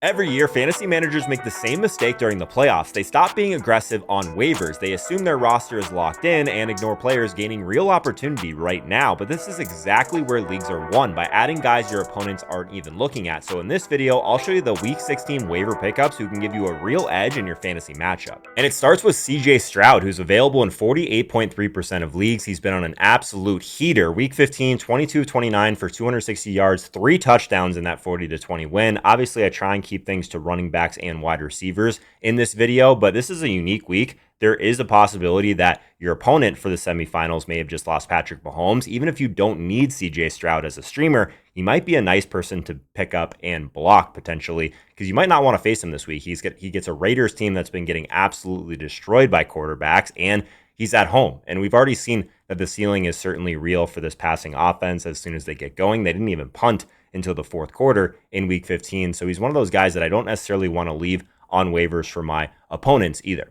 Every year, fantasy managers make the same mistake during the playoffs. They stop being aggressive on waivers. They assume their roster is locked in and ignore players gaining real opportunity right now. But this is exactly where leagues are won, by adding guys your opponents aren't even looking at. So in this video, I'll show you the Week 16 waiver pickups who can give you a real edge in your fantasy matchup. And it starts with Stroud, who's available in 48.3% of leagues. He's been on an absolute heater. Week 15, 22-29 for 260 yards, 3 touchdowns in that 40-20 win. Obviously, I try and keep things to running backs and wide receivers in this video, but this is a unique week. There is a possibility that your opponent for the semifinals may have just lost Patrick Mahomes. Even if you don't need Stroud as a streamer, he might be a nice person to pick up and block potentially, because you might not want to face him this week. He gets a Raiders team that's been getting absolutely destroyed by quarterbacks, and he's at home. And we've already seen that the ceiling is certainly real for this passing offense as soon as they get going. They didn't even punt until the fourth quarter in week 15. So he's one of those guys that I don't necessarily want to leave on waivers for my opponents either.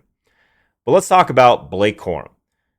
But let's talk about Blake Corum.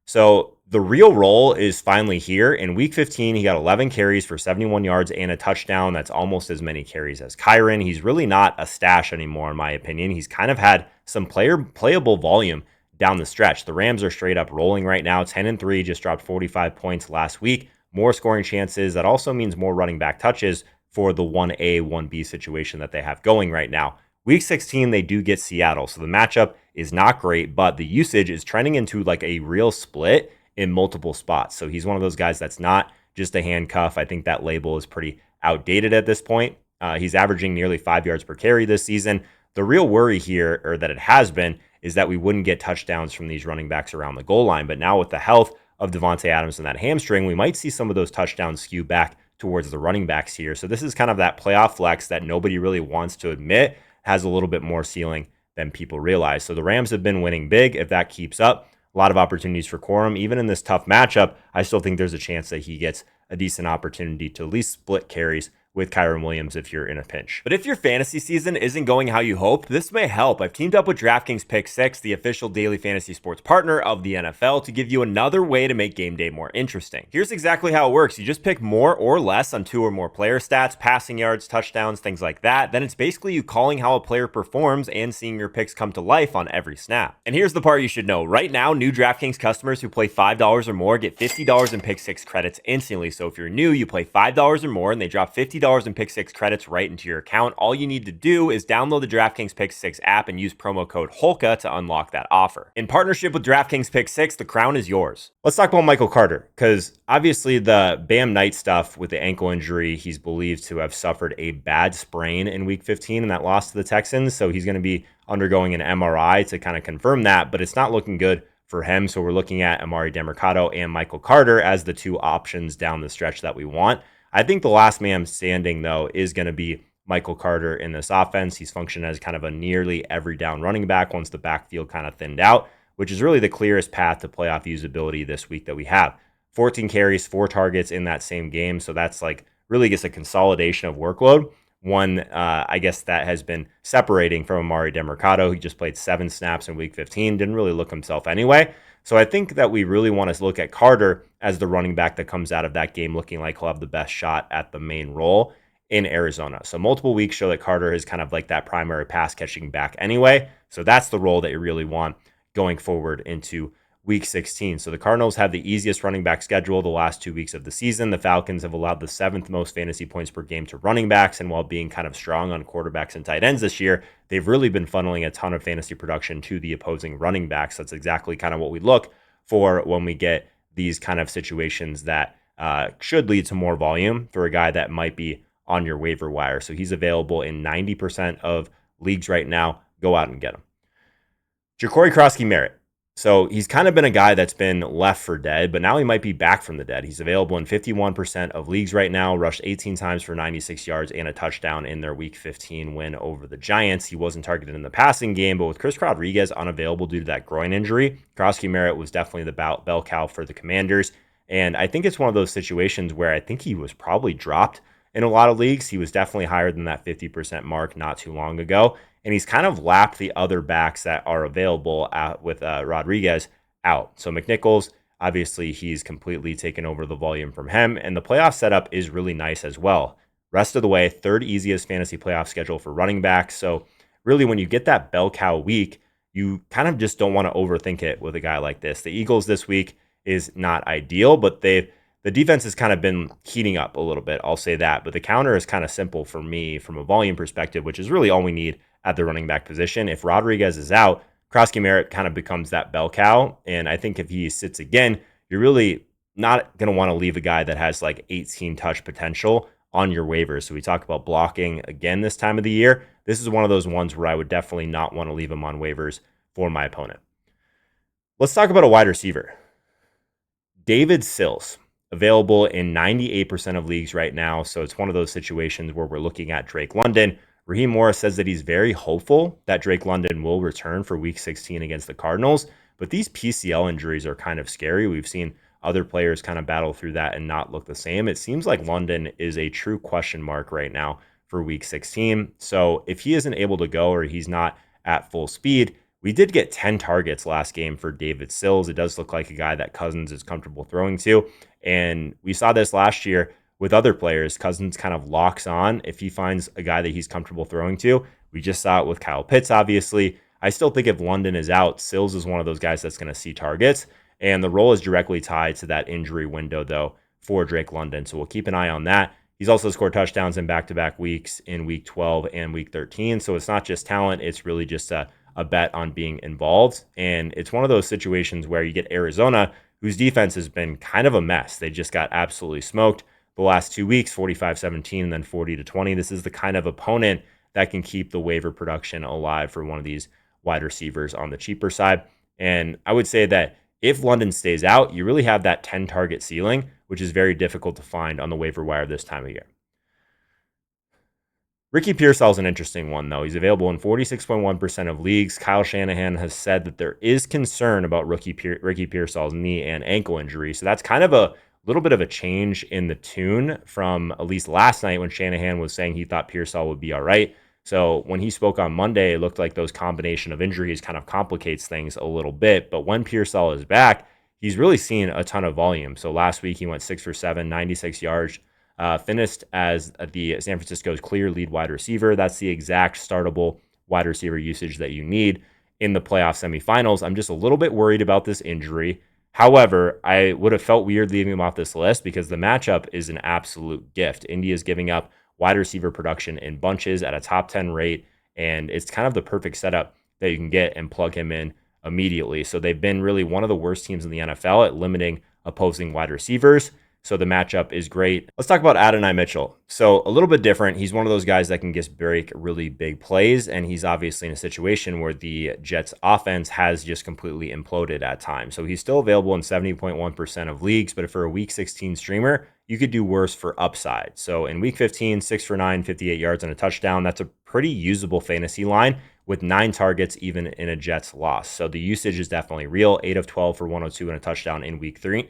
So the real role is finally here. In week 15, he got 11 carries for 71 yards and a touchdown. That's almost as many carries as Kyron. He's really not a stash anymore, in my opinion. He's kind of had some playable volume down the stretch. The Rams are straight up rolling right now, 10-3, just dropped 45 points last week. More scoring chances. That also means more running back touches for the 1A, 1B situation that they have going right now. Week 16, they do get Seattle, so the matchup is not great, but the usage is trending into like a real split in multiple spots. So he's one of those guys that's not just a handcuff. I think that label is pretty outdated at this point. He's averaging nearly 5 yards per carry this season. The real worry here, or that it has been, is that we wouldn't get touchdowns from these running backs around the goal line. But now with the health of Davante Adams and that hamstring, we might see some of those touchdowns skew back towards the running backs here. So this is kind of that playoff flex that nobody really wants to admit has a little bit more ceiling than people realize. So the Rams have been winning big. If that keeps up, a lot of opportunities for Corum. Even in this tough matchup, I still think there's a chance that he gets a decent opportunity to at least split carries with Kyron Williams if you're in a pinch. But if your fantasy season isn't going how you hoped, this may help. I've teamed up with DraftKings Pick 6, the official daily fantasy sports partner of the NFL, to give you another way to make game day more interesting. Here's exactly how it works. You just pick more or less on 2 or more player stats, passing yards, touchdowns, things like that. Then it's basically you calling how a player performs and seeing your picks come to life on every snap. And here's the part you should know. Right now, new DraftKings customers who play $5 or more get $50 in Pick 6 credits instantly. So if you're new, you play $5 or more and they drop $50 in Pick 6 credits right into your account. All you need to do is download the DraftKings Pick 6 app and use promo code HOLKA to unlock that offer. In partnership with DraftKings Pick 6, the crown is yours. Let's talk about Michael Carter, because obviously the Bam Knight stuff with the ankle injury, he's believed to have suffered a bad sprain in week 15 and that loss to the Texans. So he's going to be undergoing an MRI to kind of confirm that, but it's not looking good for him. So we're looking at Emari Demercado and Michael Carter as the 2 options down the stretch that we want. I think the last man standing, though, is going to be Michael Carter in this offense. He's functioned as kind of a nearly every down running back once the backfield kind of thinned out, which is really the clearest path to playoff usability this week that we have. 14 carries, 4 targets in that same game. So that's like really just a consolidation of workload. One, I guess, that has been separating from Emari Demercado. He just played 7 snaps in week 15, didn't really look himself anyway. So I think that we really want to look at Carter as the running back that comes out of that game looking like he'll have the best shot at the main role in Arizona. So multiple weeks show that Carter is kind of like that primary pass catching back anyway. So that's the role that you really want going forward into week 16. So the Cardinals have the easiest running back schedule the last 2 weeks of the season. The Falcons have allowed the 7th most fantasy points per game to running backs. And while being kind of strong on quarterbacks and tight ends this year, they've really been funneling a ton of fantasy production to the opposing running backs. That's exactly kind of what we look for when we get these kind of situations that should lead to more volume for a guy that might be on your waiver wire. So he's available in 90% of leagues right now. Go out and get him. Jacory Croskey-Merritt. So he's kind of been a guy that's been left for dead, but now he might be back from the dead. He's available in 51% of leagues right now, rushed 18 times for 96 yards and a touchdown in their week 15 win over the Giants. He wasn't targeted in the passing game, but with Chris Rodriguez unavailable due to that groin injury, Croskey-Merritt was definitely the bell cow for the Commanders. And I think it's one of those situations where I think he was probably dropped in a lot of leagues. He was definitely higher than that 50% mark not too long ago. And he's kind of lapped the other backs that are available with Rodriguez out. So McNichols, obviously, he's completely taken over the volume from him. And the playoff setup is really nice as well. Rest of the way, third easiest fantasy playoff schedule for running backs. So really, when you get that Bellcow week, you kind of just don't want to overthink it with a guy like this. The Eagles this week is not ideal, but the defense has kind of been heating up a little bit. I'll say that. But the counter is kind of simple for me from a volume perspective, which is really all we need at the running back position. If Rodriguez is out, Croskey-Merritt kind of becomes that bell cow. And I think if he sits again, you're really not going to want to leave a guy that has like 18 touch potential on your waivers. So we talk about blocking again this time of the year. This is one of those ones where I would definitely not want to leave him on waivers for my opponent. Let's talk about a wide receiver. David Sills, available in 98% of leagues right now. So it's one of those situations where we're looking at Drake London. Raheem Morris says that he's very hopeful that Drake London will return for week 16 against the Cardinals. But these PCL injuries are kind of scary. We've seen other players kind of battle through that and not look the same. It seems like London is a true question mark right now for week 16. So if he isn't able to go or he's not at full speed, we did get 10 targets last game for David Sills. It does look like a guy that Cousins is comfortable throwing to. And we saw this last year with other players. Cousins kind of locks on if he finds a guy that he's comfortable throwing to. We just saw it with Kyle Pitts, obviously. I still think if London is out, Sills is one of those guys that's going to see targets. And the role is directly tied to that injury window, though, for Drake London. So we'll keep an eye on that. He's also scored touchdowns in back-to-back weeks in week 12 and week 13. So it's not just talent. It's really just a bet on being involved. And it's one of those situations where you get Arizona, whose defense has been kind of a mess. They just got absolutely smoked the last 2 weeks, 45-17 and then 40-20. This is the kind of opponent that can keep the waiver production alive for one of these wide receivers on the cheaper side. And I would say that if London stays out, you really have that 10 target ceiling, which is very difficult to find on the waiver wire this time of year. Ricky Pearsall is an interesting one, though. He's available in 46.1% of leagues. Kyle Shanahan has said that there is concern about Ricky Pearsall's knee and ankle injury. So that's kind of a little bit of a change in the tune from at least last night when Shanahan was saying he thought Pearsall would be all right. So when he spoke on Monday, it looked like those combination of injuries kind of complicates things a little bit. But when Pearsall is back, he's really seen a ton of volume. So last week he went 6 for 7, 96 yards. Finished as the San Francisco's clear lead wide receiver. That's the exact startable wide receiver usage that you need in the playoff semifinals. I'm just a little bit worried about this injury. However, I would have felt weird leaving him off this list because the matchup is an absolute gift. India is giving up wide receiver production in bunches at a top 10 rate, and it's kind of the perfect setup that you can get and plug him in immediately. So they've been really one of the worst teams in the NFL at limiting opposing wide receivers. So the matchup is great. Let's talk about Adonai Mitchell. So a little bit different. He's one of those guys that can just break really big plays, and he's obviously in a situation where the Jets offense has just completely imploded at times. So he's still available in 70.1% of leagues, but for a week 16 streamer, you could do worse for upside. So in week 15, 6 for 9, 58 yards and a touchdown. That's a pretty usable fantasy line with 9 targets even in a Jets loss. So the usage is definitely real. 8 of 12 for 102 and a touchdown in week 13.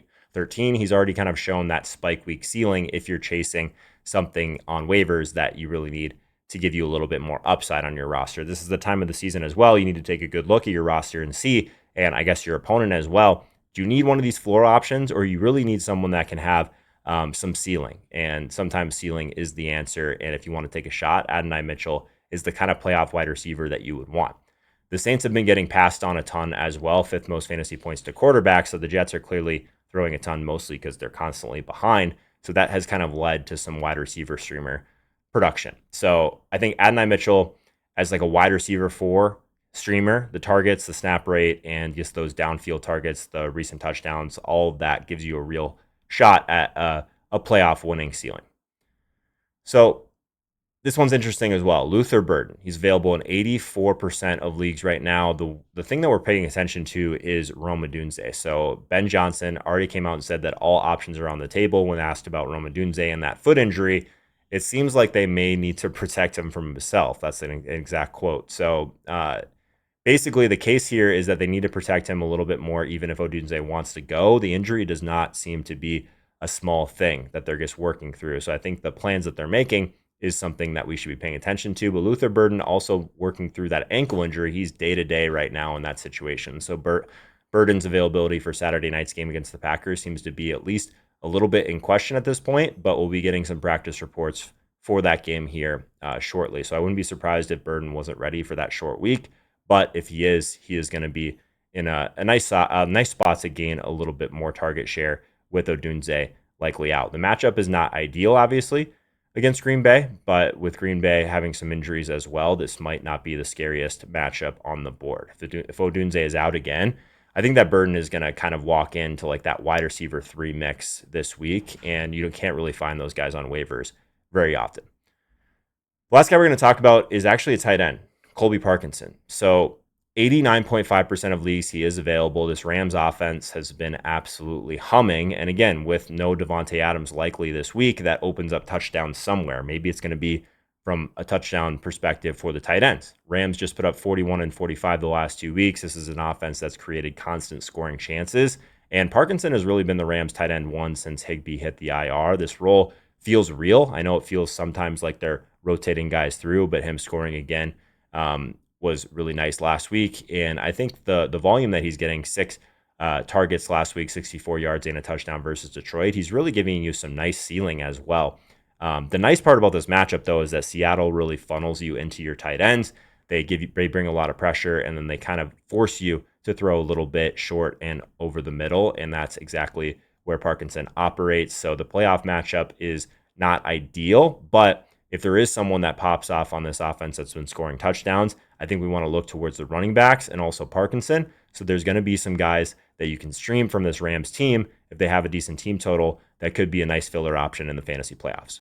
He's already kind of shown that spike week ceiling if you're chasing something on waivers that you really need to give you a little bit more upside on your roster. This is the time of the season as well. You need to take a good look at your roster and see, and I guess your opponent as well, do you need one of these floor options or you really need someone that can have some ceiling? And sometimes ceiling is the answer. And if you want to take a shot, Adonai Mitchell is the kind of playoff wide receiver that you would want. The Saints have been getting passed on a ton as well, 5th most fantasy points to quarterback. So the Jets are clearly throwing a ton, mostly because they're constantly behind. So that has kind of led to some wide receiver streamer production. So I think Adonai Mitchell as like a wide receiver 4 streamer, the targets, the snap rate, and just those downfield targets, the recent touchdowns, all of that gives you a real shot at a playoff winning ceiling. So this one's interesting as well. Luther Burden. He's available in 84% of leagues right now. The thing that we're paying attention to is Rome Odunze. So Ben Johnson already came out and said that all options are on the table when asked about Rome Odunze and that foot injury. It seems like they may need to protect him from himself. That's an exact quote. So basically the case here is that they need to protect him a little bit more even if Odunze wants to go. The injury does not seem to be a small thing that they're just working through. So I think the plans that they're making is something that we should be paying attention to. But Luther Burden also working through that ankle injury. He's day-to-day right now in that situation. So Burden's availability for Saturday night's game against the Packers seems to be at least a little bit in question at this point, but we'll be getting some practice reports for that game here shortly. So I wouldn't be surprised if Burden wasn't ready for that short week. But if he is going to be in a nice spot to gain a little bit more target share with Odunze likely out. The matchup is not ideal, obviously, against Green Bay, but with Green Bay having some injuries as well, this might not be the scariest matchup on the board. If Odunze is out again, I think that Burden is going to kind of walk into like that wide receiver 3 mix this week, and you can't really find those guys on waivers very often. The last guy we're going to talk about is actually a tight end, Colby Parkinson. So 89.5% of leagues, he is available. This Rams offense has been absolutely humming. And again, with no Davante Adams likely this week, that opens up touchdowns somewhere. Maybe it's going to be from a touchdown perspective for the tight ends. Rams just put up 41 and 45 the last 2 weeks. This is an offense that's created constant scoring chances. And Parkinson has really been the Rams tight end 1 since Higbee hit the IR. This role feels real. I know it feels sometimes like they're rotating guys through, but him scoring again was really nice last week. And I think the volume that he's getting, 6 targets last week, 64 yards and a touchdown versus Detroit, he's really giving you some nice ceiling as well. The nice part about this matchup, though, is that Seattle really funnels you into your tight ends. They bring a lot of pressure, and then they kind of force you to throw a little bit short and over the middle, and that's exactly where Parkinson operates. So the playoff matchup is not ideal, but if there is someone that pops off on this offense that's been scoring touchdowns, I think we want to look towards the running backs and also Parkinson. So there's going to be some guys that you can stream from this Rams team if they have a decent team total that could be a nice filler option in the fantasy playoffs.